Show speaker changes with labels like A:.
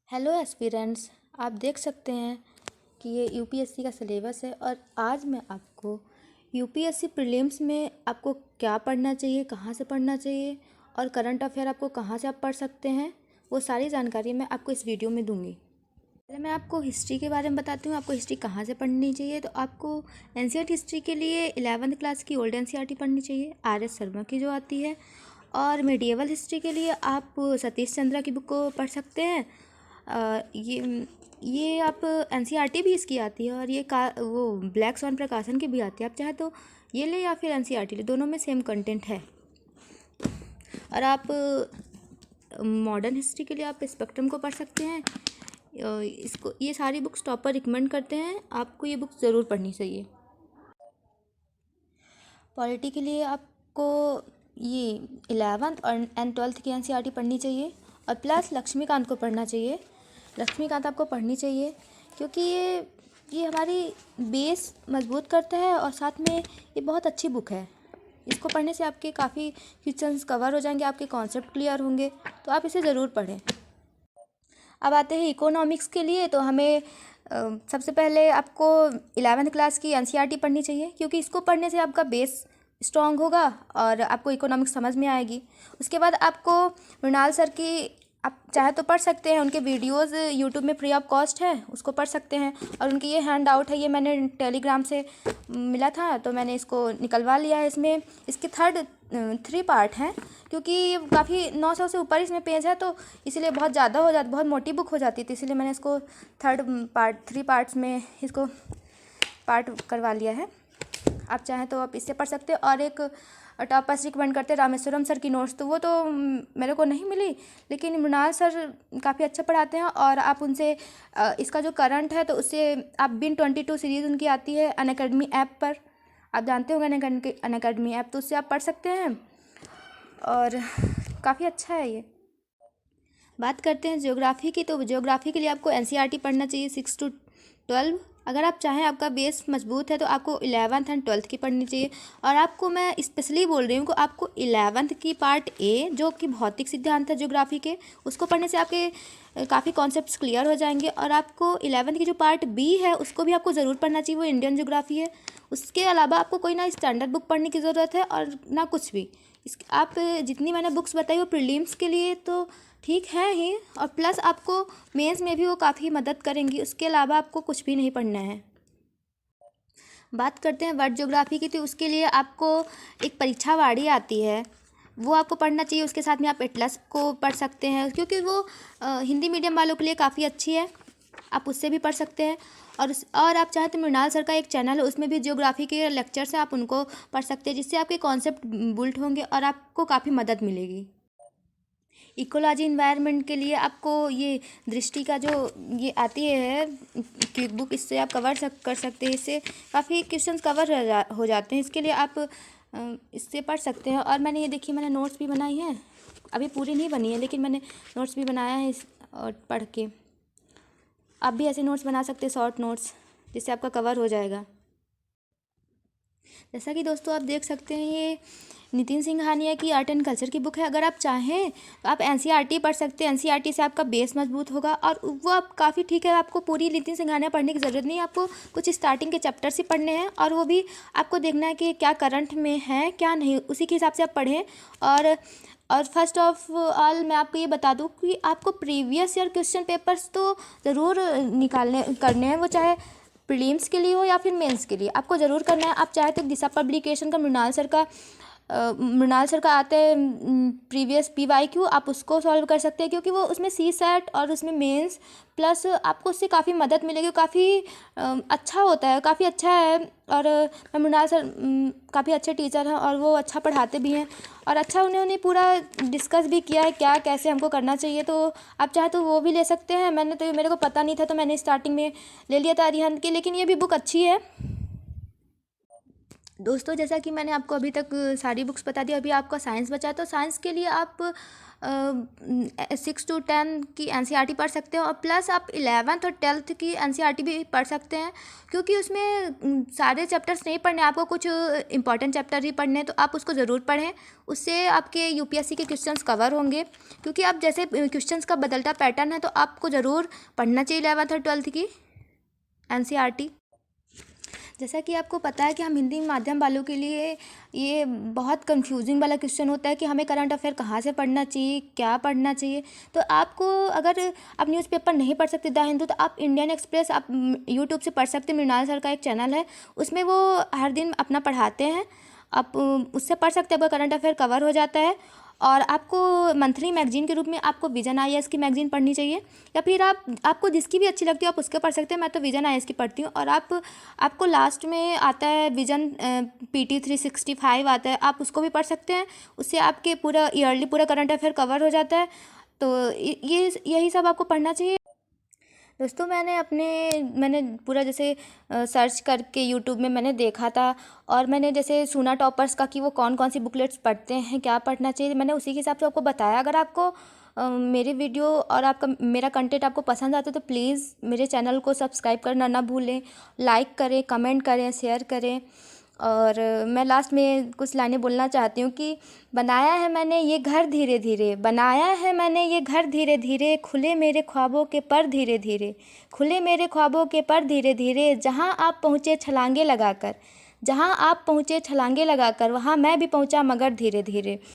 A: Hello aspirants, आप देख सकते हैं कि ये यूपीएससी का सिलेबस है और आज मैं आपको यूपीएससी प्रीलिम्स में आपको क्या पढ़ना चाहिए, कहाँ से पढ़ना चाहिए और करंट अफेयर आपको कहाँ से आप पढ़ सकते हैं, वो सारी जानकारी मैं आपको इस वीडियो में दूंगी। पहले मैं आपको हिस्ट्री के बारे में बताती हूँ, आपको हिस्ट्री कहाँ से पढ़नी चाहिए। तो आपको एनसीईआरटी हिस्ट्री के लिए 11वीं क्लास की ओल्ड एनसीईआरटी पढ़नी चाहिए, आर.एस. शर्मा की जो आती है। और मेडिएवल हिस्ट्री के लिए आप सतीश चंद्रा की बुक को पढ़ सकते हैं। ये आप एनसीईआरटी भी इसकी आती है और ये वो ब्लैक स्वॉन प्रकाशन की भी आती है। आप चाहे तो ये ले या फिर एनसीईआरटी ले, दोनों में सेम कंटेंट है। और आप मॉडर्न हिस्ट्री के लिए आप स्पेक्ट्रम को पढ़ सकते हैं। इसको ये सारी बुक्स टॉपर रिकमेंड करते हैं, आपको ये बुक ज़रूर पढ़नी चाहिए। पॉलिटी के लिए आपको ये 11th एंड 12th की एनसीईआरटी पढ़नी चाहिए और प्लस लक्ष्मीकांत को पढ़ना चाहिए। लक्ष्मीकांत आपको पढ़नी चाहिए क्योंकि ये हमारी बेस मजबूत करता है और साथ में ये बहुत अच्छी बुक है। इसको पढ़ने से आपके काफ़ी क्वेश्चंस कवर हो जाएंगे, आपके कॉन्सेप्ट क्लियर होंगे, तो आप इसे ज़रूर पढ़ें। अब आते हैं इकोनॉमिक्स के लिए। तो हमें सबसे पहले आपको 11वीं क्लास की एनसीईआरटी पढ़नी चाहिए क्योंकि इसको पढ़ने से आपका बेस स्ट्रॉन्ग होगा और आपको इकोनॉमिक्स समझ में आएगी। उसके बाद आपको मृणाल सर की आप चाहे तो पढ़ सकते हैं, उनके वीडियोस यूट्यूब में फ्री ऑफ कॉस्ट है, उसको पढ़ सकते हैं। और उनकी ये हैंड आउट है, ये मैंने टेलीग्राम से मिला था तो मैंने इसको निकलवा लिया है। इसमें इसके 3 पार्ट हैं क्योंकि काफ़ी 900 से ऊपर इसमें पेज है, तो इसीलिए बहुत ज़्यादा हो जाती, बहुत मोटी बुक हो जाती थी, इसीलिए मैंने इसको 3 पार्ट्स में इसको पार्ट करवा लिया है। आप चाहें तो आप इससे पढ़ सकते हैं। और एक टॉपर्स रिकमेंड करते हैं रामेश्वरम सर की नोट्स, तो वो तो मेरे को नहीं मिली, लेकिन मृणाल सर काफ़ी अच्छा पढ़ाते हैं। और आप उनसे इसका जो करंट है तो उससे आप बिन 22 सीरीज़ उनकी आती है अनअकैडमी ऐप पर, आप जानते होंगे अनअकैडमी ऐप, तो उससे आप पढ़ सकते हैं और काफ़ी अच्छा है ये। बात करते हैं ज्योग्राफी की। तो ज्योग्राफी के लिए आपको एनसीईआरटी पढ़ना चाहिए 6 to 12। अगर आप चाहें आपका बेस मजबूत है तो आपको 11th एंड 12th की पढ़नी चाहिए। और आपको मैं स्पेशली बोल रही हूँ कि आपको 11th की पार्ट ए जो कि भौतिक सिद्धांत है ज्योग्राफी के, उसको पढ़ने से आपके काफ़ी कॉन्सेप्ट्स क्लियर हो जाएंगे। और आपको 11th की जो पार्ट बी है उसको भी आपको ज़रूर पढ़ना चाहिए, वो इंडियन ज्योग्राफी है। उसके अलावा आपको कोई ना स्टैंडर्ड बुक पढ़ने की ज़रूरत है और ना कुछ भी। आप जितनी मैंने बुक्स बताई वो प्रीलिम्स के लिए तो ठीक है ही, और प्लस आपको मेंस में भी वो काफ़ी मदद करेंगी। उसके अलावा आपको कुछ भी नहीं पढ़ना है। बात करते हैं वर्ल्ड ज्योग्राफी की। तो उसके लिए आपको एक परीक्षावाड़ी आती है, वो आपको पढ़ना चाहिए। उसके साथ में आप एटलस को पढ़ सकते हैं क्योंकि वो हिंदी मीडियम वालों के लिए काफ़ी अच्छी है, आप उससे भी पढ़ सकते हैं। और आप चाहें तो मृणाल सर का एक चैनल है, उसमें भी ज्योग्राफी के लेक्चर्स हैं, आप उनको पढ़ सकते हैं, जिससे आपके कॉन्सेप्ट बिल्ड होंगे और आपको काफ़ी मदद मिलेगी। इकोलॉजी इन्वायरमेंट के लिए आपको ये दृष्टि का जो ये आती है क्विक बुक, इससे आप कर सकते हैं। इससे काफ़ी क्वेश्चंस कवर हो जाते हैं, इसके लिए आप इससे पढ़ सकते हैं। और मैंने ये देखिए, मैंने नोट्स भी बनाई हैं, अभी पूरी नहीं बनी है लेकिन मैंने नोट्स भी बनाया है इस और पढ़ के। आप भी ऐसे नोट्स बना सकते हैं, शॉर्ट नोट्स, जिससे आपका कवर हो जाएगा। जैसा कि दोस्तों आप देख सकते हैं, ये नितिन सिंघानिया की आर्ट एंड कल्चर की बुक है। अगर आप चाहें तो आप एनसीईआरटी पढ़ सकते हैं, एनसीईआरटी से आपका बेस मजबूत होगा और वो आप काफ़ी ठीक है। आपको पूरी नितिन सिंघानिया पढ़ने की ज़रूरत नहीं है, आपको कुछ स्टार्टिंग के चैप्टर से पढ़ने हैं और वो भी आपको देखना है कि क्या करंट में है क्या नहीं, उसी के हिसाब से आप पढ़ें। और फर्स्ट ऑफ ऑल मैं आपको ये बता दूं कि आपको प्रीवियस ईयर क्वेश्चन पेपर्स तो ज़रूर करने हैं, वो चाहे प्रीलिम्स के लिए हो या फिर मेंस के लिए, आपको ज़रूर करना है। आप चाहे तो दिशा पब्लिकेशन का मृणाल सर का आता है प्रीवियस PYQ, आप उसको सॉल्व कर सकते हैं क्योंकि वो उसमें CSAT और उसमें मेंस प्लस आपको उससे काफ़ी मदद मिलेगी, काफ़ी अच्छा होता है, काफ़ी अच्छा है। और मृणाल सर काफ़ी अच्छे टीचर हैं और वो अच्छा पढ़ाते भी हैं और अच्छा उन्होंने पूरा डिस्कस भी किया है क्या कैसे हमको करना चाहिए। तो आप चाहे तो वो भी ले सकते हैं। मेरे को पता नहीं था तो मैंने स्टार्टिंग में ले लिया था अरिहंत की, लेकिन ये भी बुक अच्छी है। दोस्तों जैसा कि मैंने आपको अभी तक सारी बुक्स बता दी, अभी आपका साइंस बचा, तो साइंस के लिए आप 6 to 10 की NCERT पढ़ सकते हो, और प्लस आप 11th और 12th की NCERT भी पढ़ सकते हैं, क्योंकि उसमें सारे चैप्टर्स नहीं पढ़ने, आपको कुछ इंपॉर्टेंट चैप्टर ही पढ़ने हैं, तो आप उसको ज़रूर पढ़ें। उससे आपके UPSC के क्वेश्चंस कवर होंगे, क्योंकि आप जैसे क्वेश्चंस का बदलता पैटर्न है, तो आपको ज़रूर पढ़ना चाहिए 11th और 12th की NCERT। जैसा कि आपको पता है कि हम हिंदी माध्यम वालों के लिए ये बहुत कंफ्यूजिंग वाला क्वेश्चन होता है कि हमें करंट अफेयर कहाँ से पढ़ना चाहिए, क्या पढ़ना चाहिए। तो आपको, अगर आप न्यूज़पेपर नहीं पढ़ सकते द हिंदू, तो आप इंडियन एक्सप्रेस आप यूट्यूब से पढ़ सकते हैं। मृणाल सर का एक चैनल है, उसमें वो हर दिन अपना पढ़ाते हैं, आप उससे पढ़ सकते हैं, आपका करंट अफेयर कवर हो जाता है। और आपको मंथली मैगजीन के रूप में आपको विजन IAS की मैगजीन पढ़नी चाहिए, या फिर आपको जिसकी भी अच्छी लगती है आप उसके पढ़ सकते हैं। मैं तो विजन IAS की पढ़ती हूँ। और आपको लास्ट में आता है विजन PT 365 आता है, आप उसको भी पढ़ सकते हैं। उससे आपके पूरा ईयरली पूरा करंट अफेयर कवर हो जाता है। तो यही सब आपको पढ़ना चाहिए। दोस्तों, मैंने पूरा जैसे सर्च करके यूट्यूब में मैंने देखा था, और मैंने जैसे सुना टॉपर्स का कि वो कौन कौन सी बुकलेट्स पढ़ते हैं, क्या पढ़ना चाहिए, मैंने उसी के हिसाब से आपको बताया। अगर आपको मेरे वीडियो और आपका मेरा कंटेंट आपको पसंद आता है, तो प्लीज़ मेरे चैनल को सब्सक्राइब करना ना भूलें, लाइक करें, कमेंट करें, शेयर करें। और मैं लास्ट में कुछ लाइनें बोलना चाहती हूँ कि बनाया है मैंने ये घर धीरे धीरे, बनाया है मैंने ये घर धीरे धीरे, खुले मेरे ख्वाबों के पर धीरे धीरे, खुले मेरे ख्वाबों के पर धीरे धीरे, जहाँ आप पहुँचे छलांगे लगाकर, जहाँ आप पहुँचे छलांगे लगाकर, वहाँ मैं भी पहुँचा मगर धीरे धीरे।